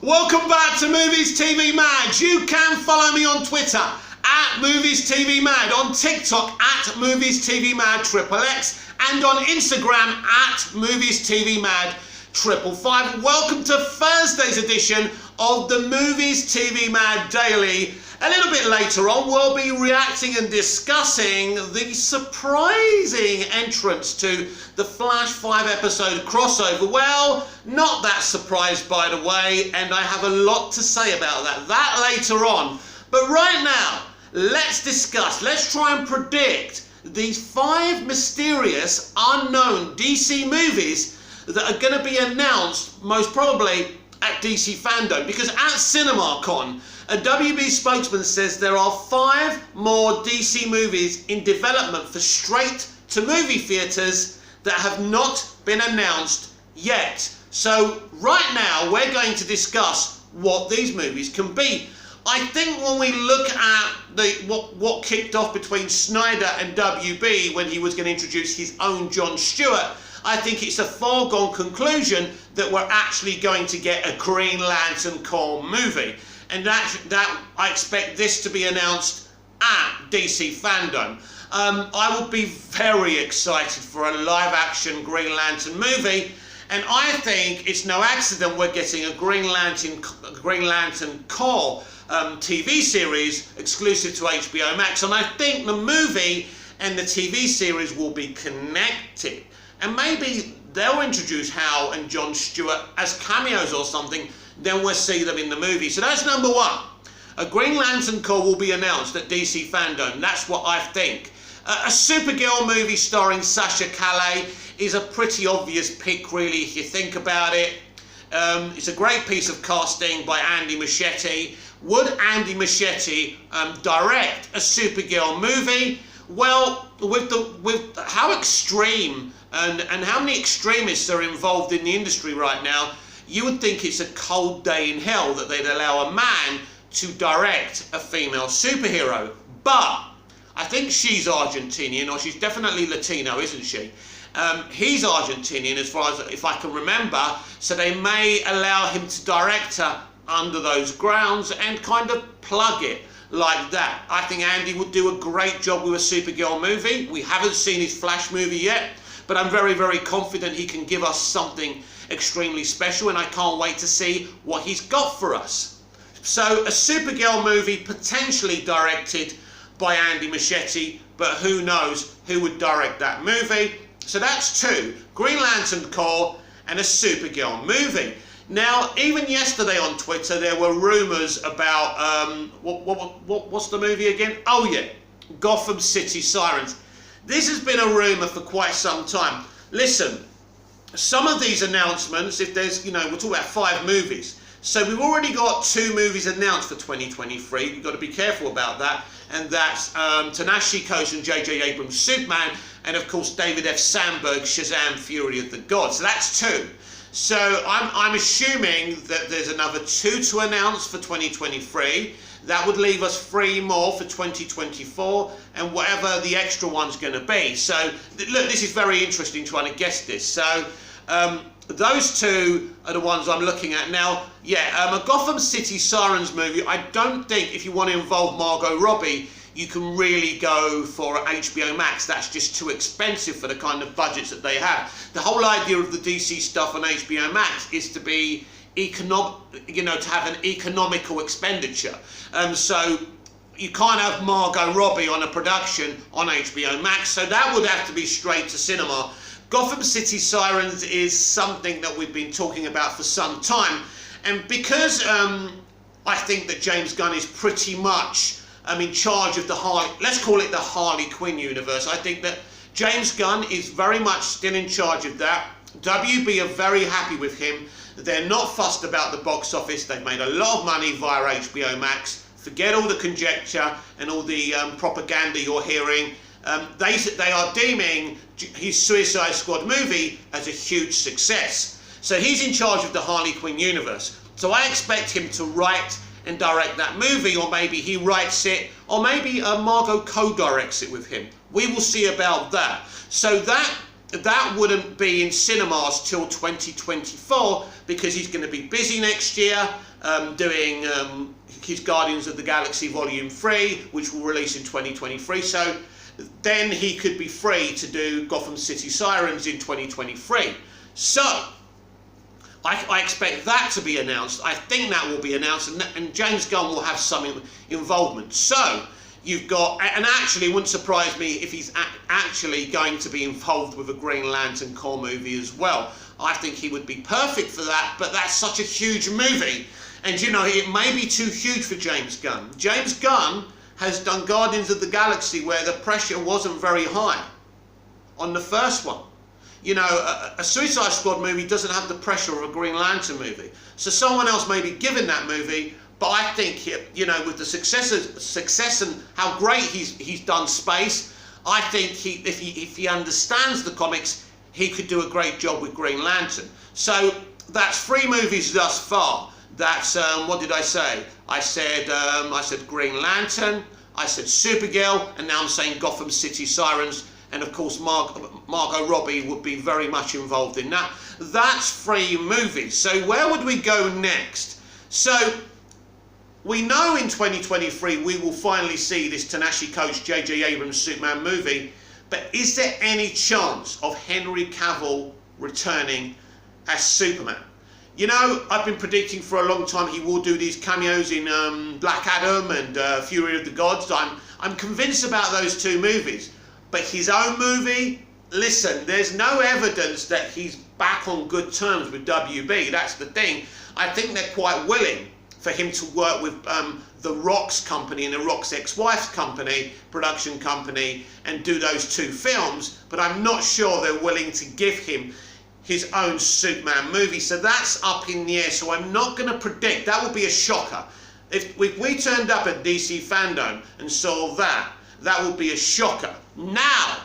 Welcome back to Movies TV Mad. You can follow me on Twitter at Movies TV Mad, on TikTok at Movies TV Mad XXX, and on Instagram at Movies TV Mad 555. Welcome to Thursday's edition of the Movies TV Mad Daily. A little bit later on, we'll be reacting and discussing the surprising entrance to the Flash 5-episode crossover. Well, not that surprised, by the way, and I have a lot to say about that. That later on. But right now, let's try and predict these 5 mysterious, unknown DC movies that are going to be announced, most probably, at DC Fandom. Because at CinemaCon, a WB spokesman says there are 5 more DC movies in development for straight-to-movie theatres that have not been announced yet. So right now we're going to discuss what these movies can be. I think when we look at what kicked off between Snyder and WB when he was going to introduce his own John Stewart, I think it's a foregone conclusion that we're actually going to get a Green Lantern Corps movie. And that I expect this to be announced at DC Fandom. I would be very excited for a live-action Green Lantern movie, and I think it's no accident we're getting a Green Lantern Corps TV series exclusive to HBO Max, and I think the movie and the TV series will be connected, and maybe they'll introduce Hal and John Stewart as cameos or something. Then we'll see them in the movie. So that's number 1. A Green Lantern Corps will be announced at DC Fandom. That's what I think. A Supergirl movie starring Sasha Calle is a pretty obvious pick, really, if you think about it. It's a great piece of casting by Andy Muschietti. Would Andy Muschietti direct a Supergirl movie? Well, with how extreme and how many extremists are involved in the industry right now, you would think it's a cold day in hell that they'd allow a man to direct a female superhero. But I think she's Argentinian, or she's definitely Latino, isn't she? He's Argentinian, as far as if I can remember, so they may allow him to direct her under those grounds and kind of plug it like that. I think Andy would do a great job with a Supergirl movie. We haven't seen his Flash movie yet, but I'm very, very confident he can give us something extremely special, and I can't wait to see what he's got for us. So a Supergirl movie potentially directed by Andy Muschietti, but who knows who would direct that movie. So that's 2, Green Lantern Corps and a Supergirl movie. Now, even yesterday on Twitter, there were rumours about, what's the movie again? Oh yeah, Gotham City Sirens. This has been a rumour for quite some time. Listen, some of these announcements, if there's, we're talking about 5 movies. So we've already got 2 movies announced for 2023. We've got to be careful about that. And that's Ta-Nehisi Coates and J.J. Abrams' Superman, and of course David F. Sandberg, Shazam! Fury of the Gods. So that's 2. So I'm assuming that there's another 2 to announce for 2023. That would leave us 3 more for 2024, and whatever the extra one's going to be. So, look, this is very interesting trying to guess this. So, those 2 are the ones I'm looking at. Now, yeah, a Gotham City Sirens movie, I don't think if you want to involve Margot Robbie, you can really go for HBO Max. That's just too expensive for the kind of budgets that they have. The whole idea of the DC stuff on HBO Max is to be to have an economical expenditure. So you can't have Margot Robbie on a production on HBO Max, so that would have to be straight to cinema. Gotham City Sirens is something that we've been talking about for some time, and because I think that James Gunn is pretty much in charge of the let's call it the Harley Quinn universe. I think that James Gunn is very much still in charge of that. WB are very happy with him. They're not fussed about the box office. They've made a lot of money via HBO Max. Forget all the conjecture and all the propaganda you're hearing. They are deeming his Suicide Squad movie as a huge success. So he's in charge of the Harley Quinn universe. So I expect him to write and direct that movie, or maybe he writes it, or maybe Margot co-directs it with him. We will see about that. So that that wouldn't be in cinemas till 2024 because he's going to be busy next year doing his Guardians of the Galaxy Volume 3, which will release in 2023. So then he could be free to do Gotham City Sirens in 2023. So I expect that to be announced. I think that will be announced, and James Gunn will have some involvement. So you've got, and actually it wouldn't surprise me if he's actually going to be involved with a Green Lantern core movie as well. I think he would be perfect for that, but that's such a huge movie. And you know, it may be too huge for James Gunn. James Gunn has done Guardians of the Galaxy where the pressure wasn't very high on the first one. You know, a Suicide Squad movie doesn't have the pressure of a Green Lantern movie. So someone else may be given that movie, but I think, you know, with the success and how great he's done Space, I think if he understands the comics, he could do a great job with Green Lantern. So that's 3 movies thus far. That's, what did I say? I said Green Lantern, I said Supergirl, and now I'm saying Gotham City Sirens. And of course, Margot Robbie would be very much involved in that. That's 3 movies. So where would we go next? So we know in 2023 we will finally see this Ta-Nehisi Coates J.J. Abrams Superman movie. But is there any chance of Henry Cavill returning as Superman? You know, I've been predicting for a long time he will do these cameos in Black Adam and Fury of the Gods. I'm convinced about those 2 movies. But his own movie, listen, there's no evidence that he's back on good terms with WB. That's the thing. I think they're quite willing for him to work with The Rock's company and The Rock's ex-wife's company, production company, and do those 2 films. But I'm not sure they're willing to give him his own Superman movie. So that's up in the air. So I'm not going to predict. That would be a shocker. If we turned up at DC Fandom and saw that, that would be a shocker. Now,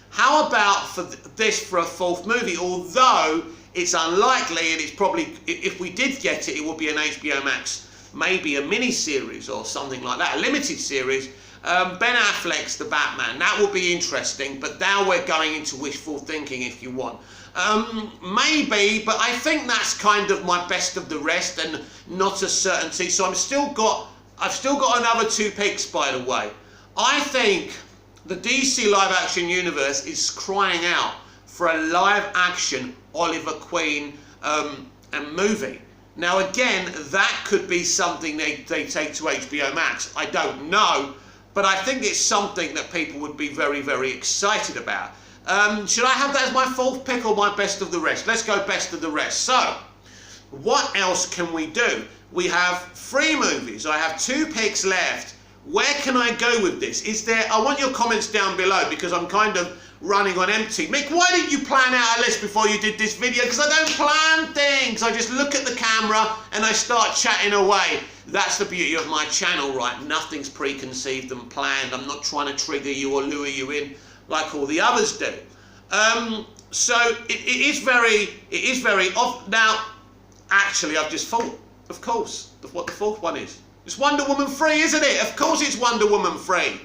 how about for this for a 4th movie? Although it's unlikely, and it's probably, if we did get it, it would be an HBO Max, maybe a mini-series or something like that, a limited series. Ben Affleck's The Batman. That would be interesting, but now we're going into wishful thinking if you want. Maybe, but I think that's kind of my best of the rest and not a certainty. So I've still got another 2 picks, by the way. I think the DC live action universe is crying out for a live action Oliver Queen movie. Now again, that could be something they take to HBO Max. I don't know, but I think it's something that people would be very, very excited about. Should I have that as my 4th pick or my best of the rest? Let's go best of the rest. So, what else can we do? We have 3 movies. I have 2 picks left. Where can I go with this? I want your comments down below because I'm kind of running on empty. Mick, why didn't you plan out a list before you did this video? Because I don't plan things. I just look at the camera and I start chatting away. That's the beauty of my channel, right? Nothing's preconceived and planned. I'm not trying to trigger you or lure you in like all the others do. So it is very off. Now, actually, I've just thought, of course, what the 4th one is. It's Wonder Woman 3, isn't it? Of course it's Wonder Woman 3.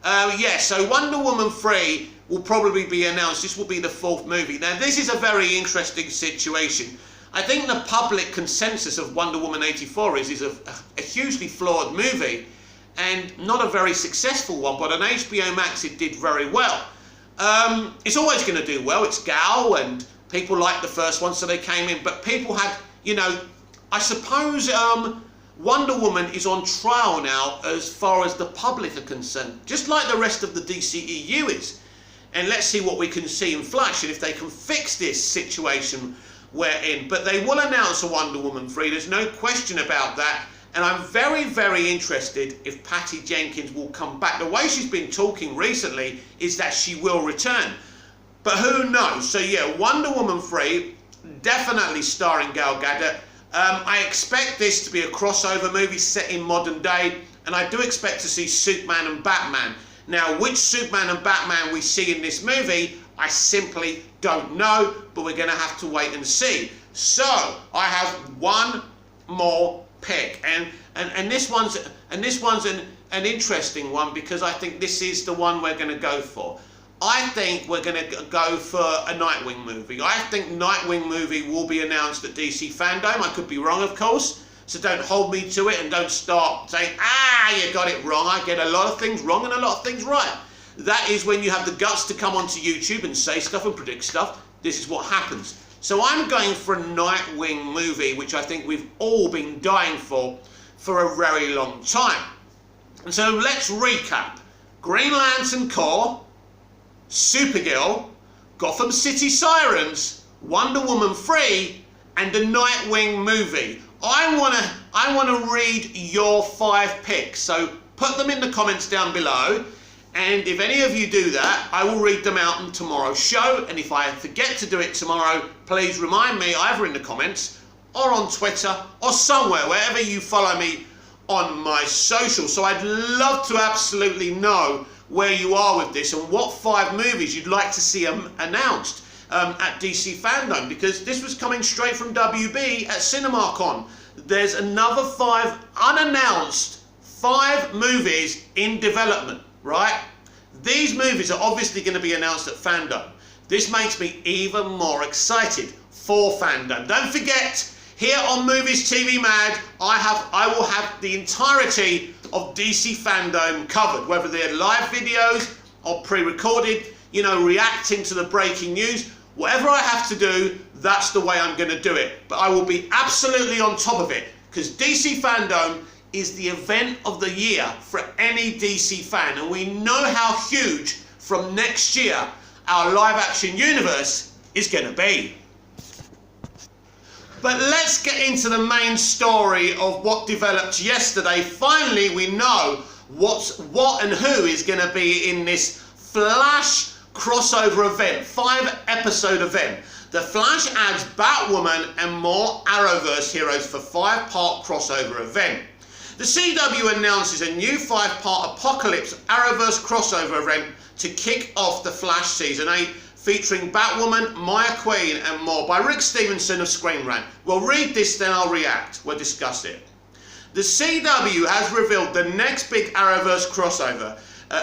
Yeah, so Wonder Woman 3 will probably be announced. This will be the 4th movie. Now, this is a very interesting situation. I think the public consensus of Wonder Woman 84 is a hugely flawed movie and not a very successful one, but on HBO Max it did very well. It's always going to do well. It's Gal, and people liked the first one, so they came in. But people had, you know, I suppose Wonder Woman is on trial now as far as the public are concerned, just like the rest of the DCEU is. And let's see what we can see in Flash and if they can fix this situation we're in. But they will announce a Wonder Woman 3, there's no question about that. And I'm very, very interested if Patty Jenkins will come back. The way she's been talking recently is that she will return. But who knows? So yeah, Wonder Woman 3, definitely starring Gal Gadot. I expect this to be a crossover movie set in modern day, and I do expect to see Superman and Batman. Now, which Superman and Batman we see in this movie, I simply don't know, but we're going to have to wait and see. So, I have one more pick, and this one's an interesting one because I think this is the one we're going to go for. I think we're going to go for a Nightwing movie. I think Nightwing movie will be announced at DC Fandom. I could be wrong, of course. So don't hold me to it and don't start saying, you got it wrong. I get a lot of things wrong and a lot of things right. That is when you have the guts to come onto YouTube and say stuff and predict stuff. This is what happens. So I'm going for a Nightwing movie, which I think we've all been dying for a very long time. And so let's recap. Green Lantern Corps, Supergirl, Gotham City Sirens, Wonder Woman 3, and a Nightwing movie. I wanna read your 5 picks, so put them in the comments down below, and if any of you do that, I will read them out in tomorrow's show, and if I forget to do it tomorrow, please remind me either in the comments or on Twitter or somewhere, wherever you follow me on my social. So I'd love to absolutely know where you are with this and what 5 movies you'd like to see announced at DC Fandom, because this was coming straight from WB at CinemaCon. There's another 5 unannounced 5 movies in development, right? These movies are obviously going to be announced at Fandom. This makes me even more excited for Fandom. Don't forget, here on Movies TV Mad, I will have the entirety of DC Fandom covered, whether they're live videos or pre-recorded, you know, reacting to the breaking news. Whatever I have to do, that's the way I'm going to do it. But I will be absolutely on top of it, because DC Fandom is the event of the year for any DC fan. And we know how huge from next year our live action universe is going to be. But let's get into the main story of what developed yesterday. Finally, we know what and who is going to be in this Flash crossover event, 5-episode event. The Flash adds Batwoman and more Arrowverse heroes for 5-part crossover event. The CW announces a new 5-part Apocalypse Arrowverse crossover event to kick off the Flash Season 8, featuring Batwoman, Maya Queen and more, by Rick Stevenson of Screen Rant. We'll read this, then I'll react. We'll discuss it. The CW has revealed the next big Arrowverse crossover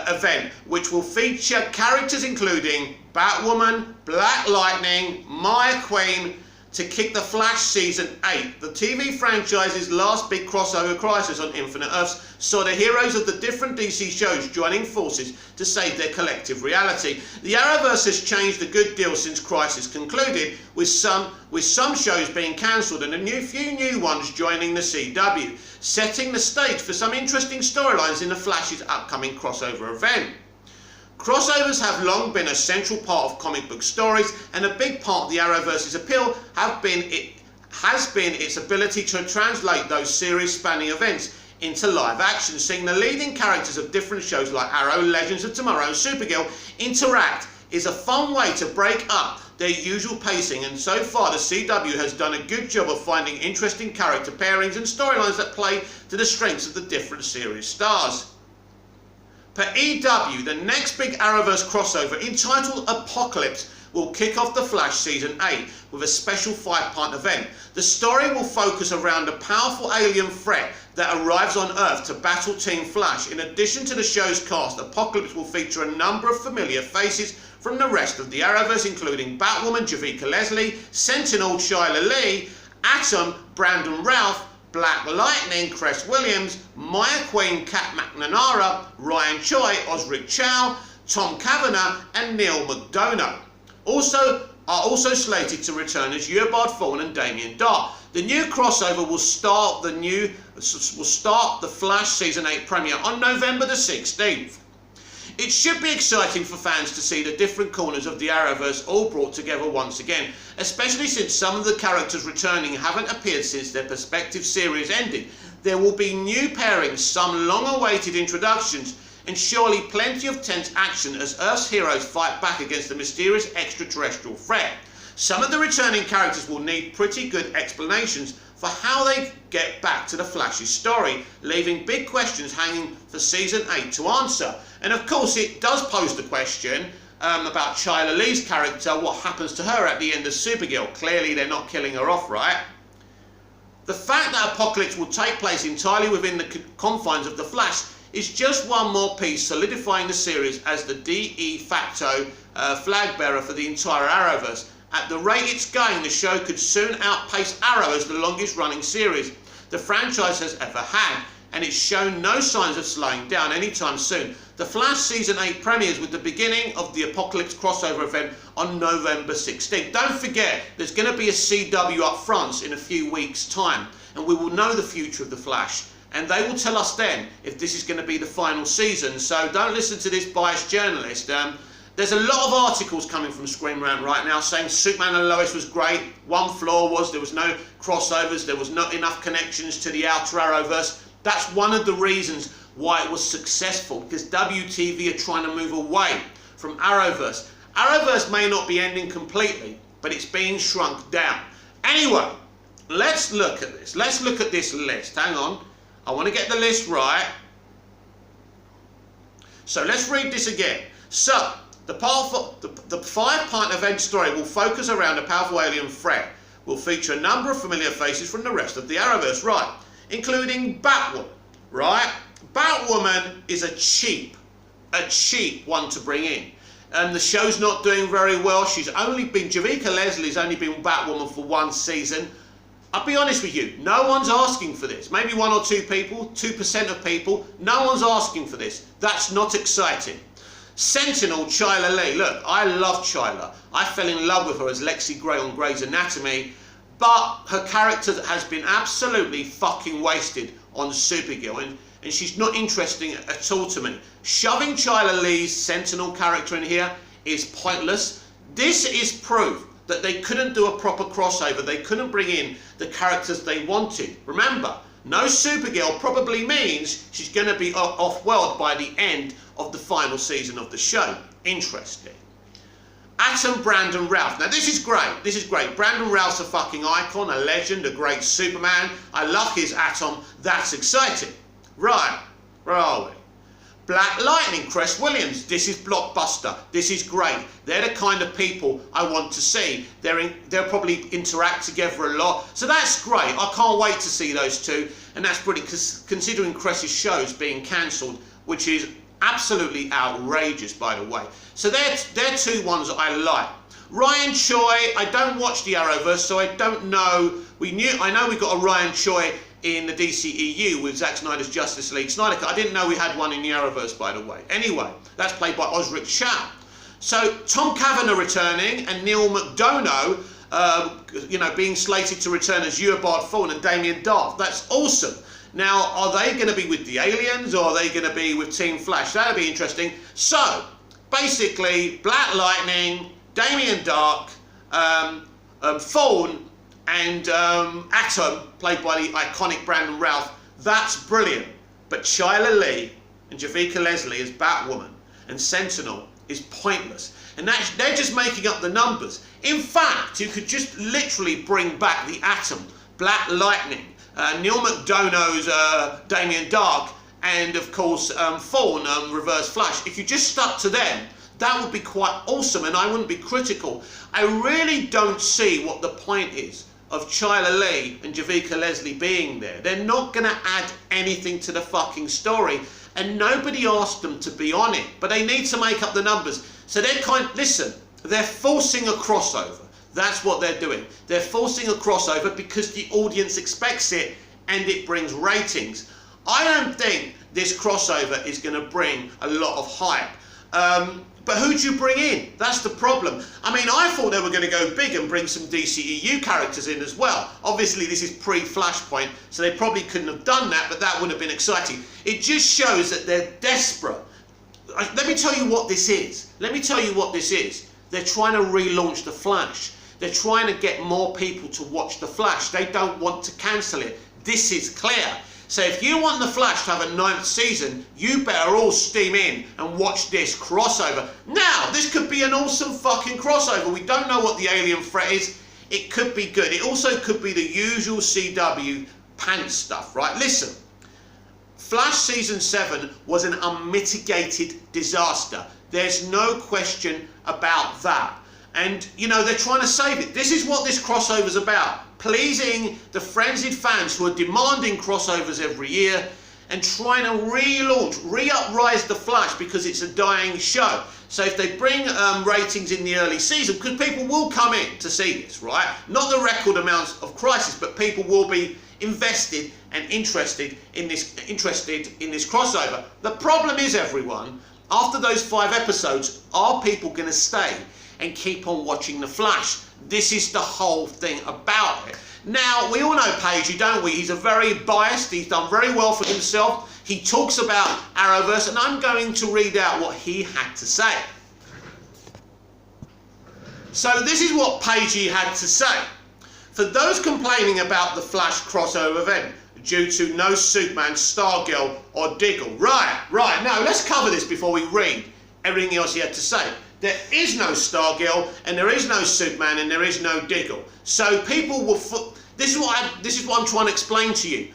event, which will feature characters including Batwoman, Black Lightning, Maya Queen, to kick the Flash Season 8. The TV franchise's last big crossover crisis on Infinite Earths saw the heroes of the different DC shows joining forces to save their collective reality. The Arrowverse has changed a good deal since Crisis concluded, with some shows being cancelled and a few new ones joining the CW, setting the stage for some interesting storylines in the Flash's upcoming crossover event. Crossovers have long been a central part of comic book stories, and a big part of the Arrowverse's appeal has been its ability to translate those series-spanning events into live action, seeing the leading characters of different shows like Arrow, Legends of Tomorrow and Supergirl interact is a fun way to break up their usual pacing, and so far the CW has done a good job of finding interesting character pairings and storylines that play to the strengths of the different series stars. Per EW, the next big Arrowverse crossover, entitled Apocalypse, will kick off the Flash Season 8 with a special 5-part event. The story will focus around a powerful alien threat that arrives on Earth to battle Team Flash. In addition to the show's cast, Apocalypse will feature a number of familiar faces from the rest of the Arrowverse, including Batwoman, Javicia Leslie, Sentinel, Shyla Lee, Atom, Brandon Routh, Black Lightning, Cress Williams, Maya Queen, Kat McNamara, Ryan Choi, Osric Chow, Tom Cavanagh and Neil McDonough. Also slated to return as Eobard Thawne and Damien Dart. The new crossover will start the Flash Season 8 premiere on November the 16th. It should be exciting for fans to see the different corners of the Arrowverse all brought together once again, especially since some of the characters returning haven't appeared since their respective series ended. There will be new pairings, some long-awaited introductions, and surely plenty of tense action as Earth's heroes fight back against the mysterious extraterrestrial threat. Some of the returning characters will need pretty good explanations for how they get back to the Flash's story, leaving big questions hanging for Season 8 to answer. And of course it does pose the question about Shyla Lee's character, what happens to her at the end of Supergirl. Clearly they're not killing her off, right? The fact that Apocalypse will take place entirely within the confines of the Flash is just one more piece solidifying the series as the de facto flag bearer for the entire Arrowverse. At the rate it's going, the show could soon outpace Arrow as the longest running series the franchise has ever had, and it's shown no signs of slowing down anytime soon. The Flash Season 8 premieres with the beginning of the Apocalypse crossover event on November 16th. Don't forget, there's going to be a CW up front in a few weeks' time, and we will know the future of the Flash. And they will tell us then if this is going to be the final season. So don't listen to this biased journalist. There's a lot of articles coming from Screen Rant right now saying Superman and Lois was great. One flaw was there was no crossovers, there was not enough connections to the outer Arrowverse. That's one of the reasons why it was successful, because WTV are trying to move away from Arrowverse. Arrowverse may not be ending completely, but it's being shrunk down. Anyway, let's look at this. Let's look at this list. Hang on. I want to get the list right. So let's read this again. So, the 5-part event story will focus around a powerful alien threat. Will feature a number of familiar faces from the rest of the Arrowverse, right? Including Batwoman, right? Batwoman is a cheap one to bring in. The show's not doing very well. Javicia Leslie's only been Batwoman for one season. I'll be honest with you, no one's asking for this. Maybe 1 or 2 people, 2% of people, no one's asking for this. That's not exciting. Sentinel, Chyla Lee. Look, I love Chyla. I fell in love with her as Lexi Gray on Grey's Anatomy, but her character has been absolutely fucking wasted on Supergirl, and she's not interesting at all to me. Shoving Chyla Lee's Sentinel character in here is pointless. This is proof that they couldn't do a proper crossover. They couldn't bring in the characters they wanted. Remember, no Supergirl probably means she's going to be off-world by the end of the final season of the show. Interesting. Atom, Brandon Routh. Now this is great. This is great. Brandon Routh's a fucking icon, a legend, a great Superman. I love his Atom. That's exciting. Right. Where are we? Black Lightning, Cress Williams. This is blockbuster. This is great. They're the kind of people I want to see. They'll probably interact together a lot. So that's great. I can't wait to see those two. And that's brilliant, considering Cress's show's being cancelled, which is absolutely outrageous, by the way. So they're two ones that I like. Ryan Choi, I don't watch the Arrowverse, so I don't know. I know we got a Ryan Choi in the DCEU with Zack Snyder's Justice League Snyder Cut. I didn't know we had one in the Arrowverse, by the way. Anyway, that's played by Osric Chau. So Tom Cavanagh returning, and Neil McDonough, being slated to return as Eobard Thawne and Damien Dark. That's awesome. Now, are they going to be with the aliens, or are they going to be with Team Flash? That'll be interesting. So, basically, Black Lightning, Damien Dark, Thawne, and Atom, played by the iconic Brandon Routh. That's brilliant. But Chyla Lee and Javicia Leslie as Batwoman and Sentinel is pointless. And they're just making up the numbers. In fact, you could just literally bring back the Atom, Black Lightning, Neil McDonough's Damien Dark, and of course Thawne, Reverse Flash. If you just stuck to them, that would be quite awesome, and I wouldn't be critical. I really don't see what the point is of Chyla Lee and Javicia Leslie being there. They're not going to add anything to the fucking story, and nobody asked them to be on it, but they need to make up the numbers. So they're forcing a crossover. That's what they're doing. They're forcing a crossover because the audience expects it, and it brings ratings. I don't think this crossover is going to bring a lot of hype. But who do you bring in? That's the problem. I mean, I thought they were going to go big and bring some DCEU characters in as well. Obviously, this is pre-Flashpoint, so they probably couldn't have done that, but that would have been exciting. It just shows that they're desperate. Let me tell you what this is. They're trying to relaunch The Flash. They're trying to get more people to watch The Flash. They don't want to cancel it. This is clear. So if you want The Flash to have a 9th season, you better all steam in and watch this crossover. Now, this could be an awesome fucking crossover. We don't know what the alien threat is. It could be good. It also could be the usual CW pants stuff, right? Listen, Flash Season 7 was an unmitigated disaster. There's no question about that. And, they're trying to save it. This is what this crossover is about. Pleasing the frenzied fans who are demanding crossovers every year. and trying to re-uprise The Flash because it's a dying show. So if they bring ratings in the early season, because people will come in to see this, right? Not the record amounts of Crisis, but people will be invested and interested in this crossover. The problem is, everyone, after those 5 episodes, are people going to stay and keep on watching The Flash? This is the whole thing about it. Now, we all know Pagey, don't we? He's a very biased, he's done very well for himself. He talks about Arrowverse, and I'm going to read out what he had to say. So this is what Pagey had to say. For those complaining about the Flash crossover event due to no Superman, Stargirl or Diggle. Right, now let's cover this before we read everything else he had to say. There is no Stargirl, and there is no Superman, and there is no Diggle. So people will... This is what I'm trying to explain to you.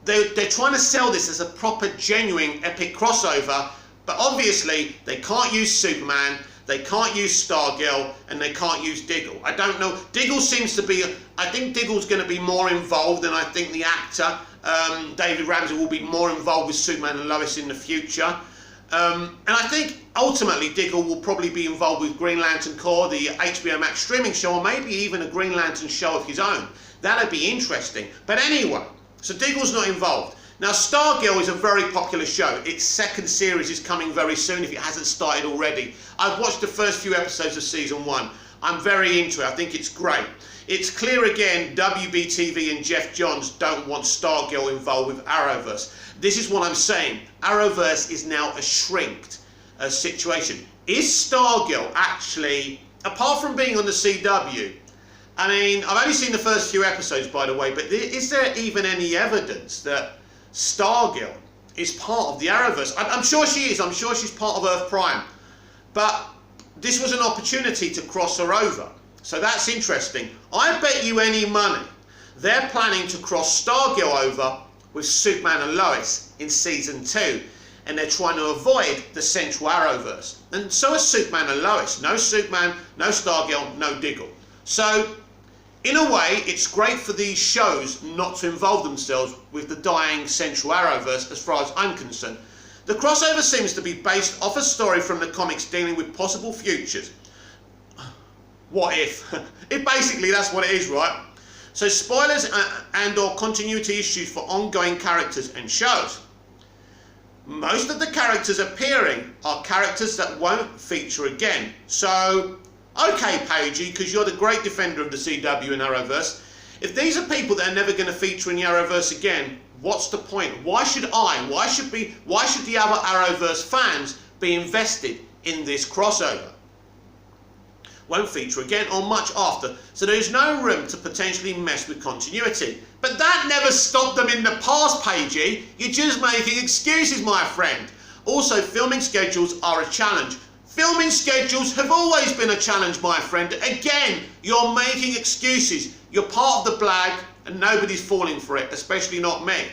They're trying to sell this as a proper, genuine, epic crossover, but obviously they can't use Superman, they can't use Stargirl, and they can't use Diggle. I don't know. Diggle seems to be... I think Diggle's going to be more involved, and I think the actor, David Ramsey, will be more involved with Superman and Lois in the future. And I think ultimately Diggle will probably be involved with Green Lantern Corps, the HBO Max streaming show, or maybe even a Green Lantern show of his own. That'd be interesting. But anyway, so Diggle's not involved. Now, Stargirl is a very popular show. Its second series is coming very soon if it hasn't started already. I've watched the first few episodes of season 1. I'm very into it. I think it's great. It's clear again, WBTV and Jeff Johns don't want Stargirl involved with Arrowverse. This is what I'm saying. Arrowverse is now a shrinked situation. Is Stargirl actually, apart from being on the CW, I mean, I've only seen the first few episodes, by the way, but is there even any evidence that Stargirl is part of the Arrowverse? I'm sure she is. I'm sure she's part of Earth Prime. But this was an opportunity to cross her over. So that's interesting. I bet you any money they're planning to cross Stargirl over with Superman and Lois in season 2. And they're trying to avoid the central Arrowverse. And so is Superman and Lois. No Superman, no Stargirl, no Diggle. So, in a way, it's great for these shows not to involve themselves with the dying central Arrowverse as far as I'm concerned. The crossover seems to be based off a story from the comics dealing with possible futures. What if? Basically, that's what it is, right? So spoilers and or continuity issues for ongoing characters and shows. Most of the characters appearing are characters that won't feature again. So, okay, Pagey, because you're the great defender of the CW and Arrowverse, if these are people that are never going to feature in the Arrowverse again, what's the point? Why should the other Arrowverse fans be invested in this crossover? Won't feature again or much after, so there is no room to potentially mess with continuity. But that never stopped them in the past, Pagey. You're just making excuses, my friend. Also, filming schedules are a challenge. Filming schedules have always been a challenge, my friend. Again, you're making excuses. You're part of the blag and nobody's falling for it, especially not me.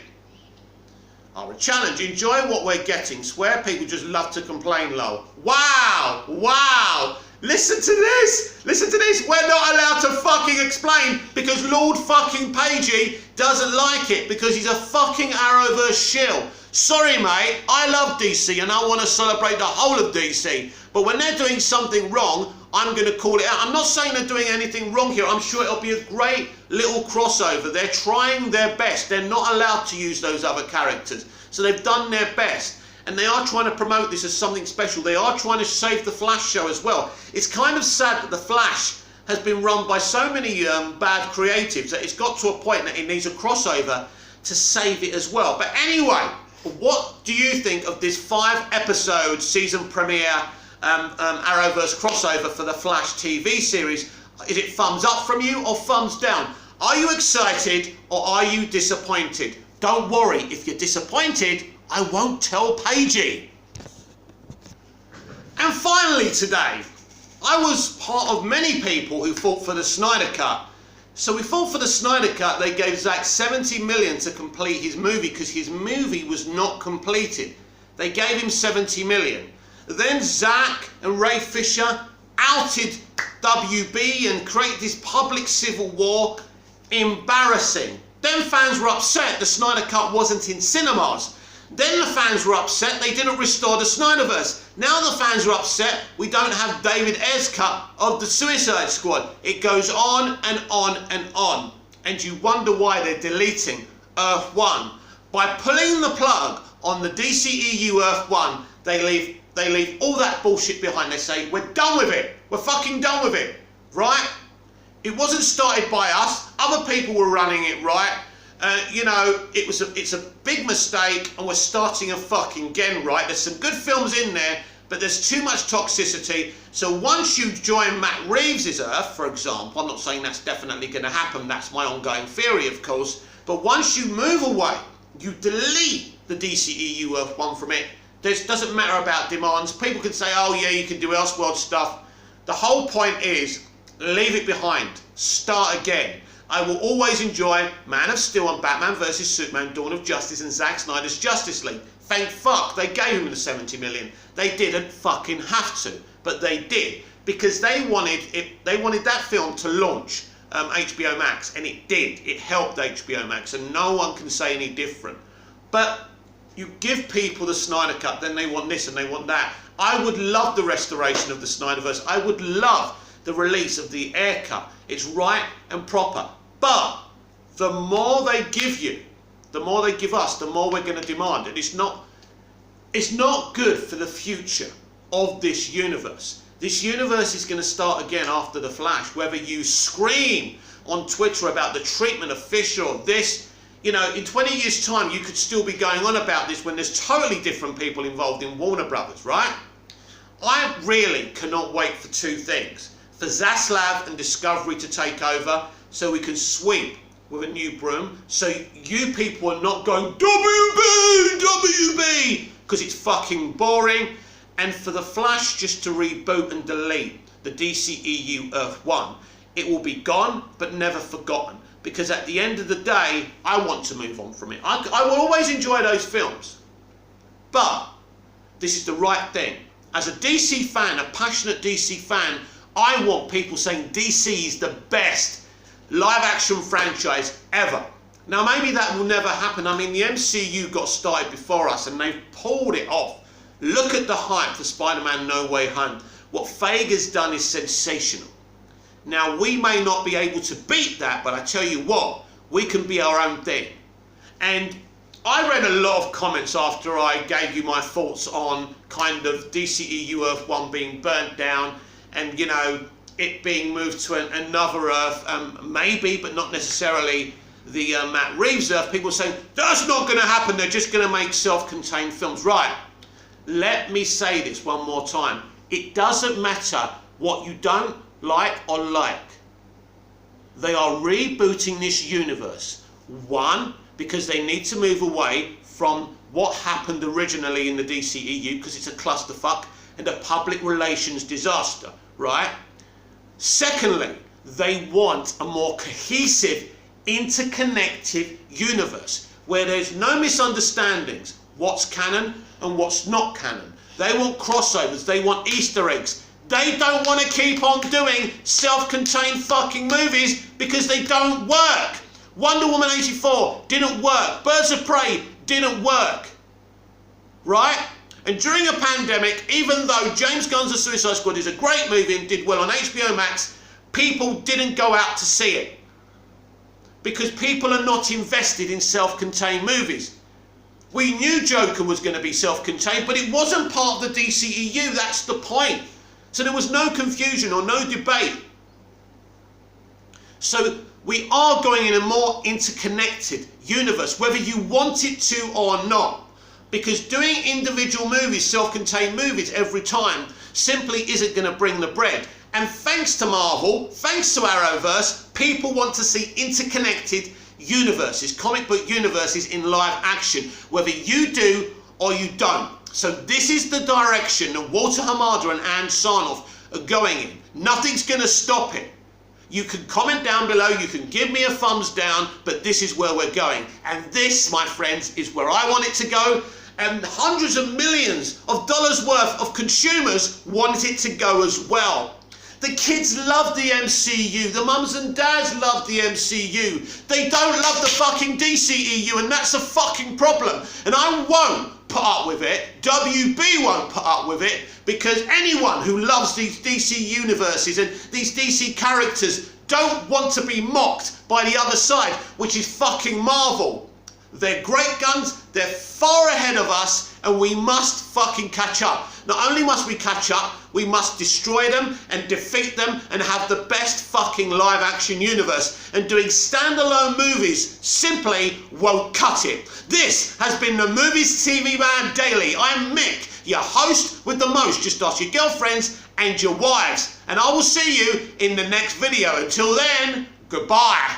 Are a challenge. Enjoy what we're getting. Swear people just love to complain, lol. Wow! Wow! Listen to this! Listen to this! We're not allowed to fucking explain because Lord fucking Pagey doesn't like it because he's a fucking Arrowverse shill. Sorry, mate. I love DC and I want to celebrate the whole of DC. But when they're doing something wrong, I'm going to call it out. I'm not saying they're doing anything wrong here. I'm sure it'll be a great little crossover. They're trying their best. They're not allowed to use those other characters. So they've done their best. And they are trying to promote this as something special. They are trying to save the Flash show as well. It's kind of sad that the Flash has been run by so many bad creatives that it's got to a point that it needs a crossover to save it as well. But anyway, what do you think of this 5-episode season premiere Arrowverse crossover for the Flash TV series? Is it thumbs up from you or thumbs down? Are you excited or are you disappointed? Don't worry, if you're disappointed, I won't tell Pagey. And finally today, I was part of many people who fought for the Snyder Cut. So we fought for the Snyder Cut. They gave Zack 70 million to complete his movie because his movie was not completed. They gave him 70 million. Then Zack and Ray Fisher outed WB and created this public civil war. Embarrassing. Then fans were upset the Snyder Cut wasn't in cinemas. Then the fans were upset they didn't restore the Snyderverse. Now the fans are upset we don't have David Ayer's cut of the Suicide Squad. It goes on and on and on. And you wonder why they're deleting Earth 1. By pulling the plug on the DCEU Earth 1, they leave all that bullshit behind. They say, we're done with it. We're fucking done with it. Right? It wasn't started by us. Other people were running it, right? You know, it's a big mistake, and we're starting a fucking again, right? There's some good films in there, but there's too much toxicity. So once you join Matt Reeves' Earth, for example, I'm not saying that's definitely going to happen. That's my ongoing theory, of course. But once you move away, you delete the DCEU Earth 1 from it. This doesn't matter about demands. People can say, oh yeah, you can do Elseworld stuff. The whole point is, leave it behind. Start again. I will always enjoy Man of Steel and Batman vs Superman, Dawn of Justice, and Zack Snyder's Justice League. Thank fuck they gave him the 70 million. They didn't fucking have to, but they did, because they wanted that film to launch HBO Max, and it did. It helped HBO Max, and no one can say any different. But you give people the Snyder Cut, then they want this and they want that. I would love the restoration of the Snyderverse. I would love the release of the Ayer cut. It's right and proper. But the more they give you, the more they give us, the more we're going to demand. And it's not good for the future of this universe. This universe is going to start again after The Flash. Whether you scream on Twitter about the treatment of Fisher or this, you know, in 20 years' time, you could still be going on about this when there's totally different people involved in Warner Brothers, right? I really cannot wait for two things. For Zaslav and Discovery to take over, so we can sweep with a new broom, so you people are not going WB, because it's fucking boring. And for The Flash just to reboot and delete the DCEU Earth 1. It will be gone, but never forgotten. Because at the end of the day, I want to move on from it. I will always enjoy those films. But this is the right thing. As a DC fan, a passionate DC fan, I want people saying DC is the best live action franchise ever. Now maybe that will never happen. I mean, the MCU got started before us and they've pulled it off. Look at the hype for Spider-Man No Way Home. What Feige has done is sensational. Now we may not be able to beat that, but I tell you what, we can be our own thing. And I read a lot of comments after I gave you my thoughts on kind of DCEU Earth 1 being burnt down and, you know, it being moved to another Earth, maybe, but not necessarily the Matt Reeves Earth. People saying, that's not going to happen, they're just going to make self-contained films. Right, let me say this one more time. It doesn't matter what you don't like or like. They are rebooting this universe. One, because they need to move away from what happened originally in the DCEU, because it's a clusterfuck and a public relations disaster, right? Secondly, they want a more cohesive, interconnected universe where there's no misunderstandings, what's canon and what's not canon. They want crossovers, they want Easter eggs. They don't want to keep on doing self-contained fucking movies because they don't work. Wonder Woman 84 didn't work. Birds of Prey didn't work. Right? And during a pandemic, even though James Gunn's The Suicide Squad is a great movie and did well on HBO Max, people didn't go out to see it. Because people are not invested in self-contained movies. We knew Joker was going to be self-contained, but it wasn't part of the DCEU. That's the point. So there was no confusion or no debate. So we are going in a more interconnected universe, whether you want it to or not. Because doing individual movies, self-contained movies every time, simply isn't going to bring the bread. And thanks to Marvel, thanks to Arrowverse, people want to see interconnected universes, comic book universes in live action, whether you do or you don't. So this is the direction that Walter Hamada and Ann Sarnoff are going in. Nothing's going to stop it. You can comment down below, you can give me a thumbs down, but this is where we're going. And this, my friends, is where I want it to go. And hundreds of millions of dollars worth of consumers want it to go as well. The kids love the MCU. The mums and dads love the MCU. They don't love the fucking DCEU, and that's a fucking problem. And I won't put up with it. WB won't put up with it, because anyone who loves these DC universes and these DC characters don't want to be mocked by the other side, which is fucking Marvel. They're great guns, they're far ahead of us, and we must fucking catch up. Not only must we catch up, we must destroy them and defeat them and have the best fucking live action universe. And doing standalone movies simply won't cut it. This has been the Movies TV Man Daily. I'm Mick, your host with the most. Just ask your girlfriends and your wives. And I will see you in the next video. Until then, goodbye.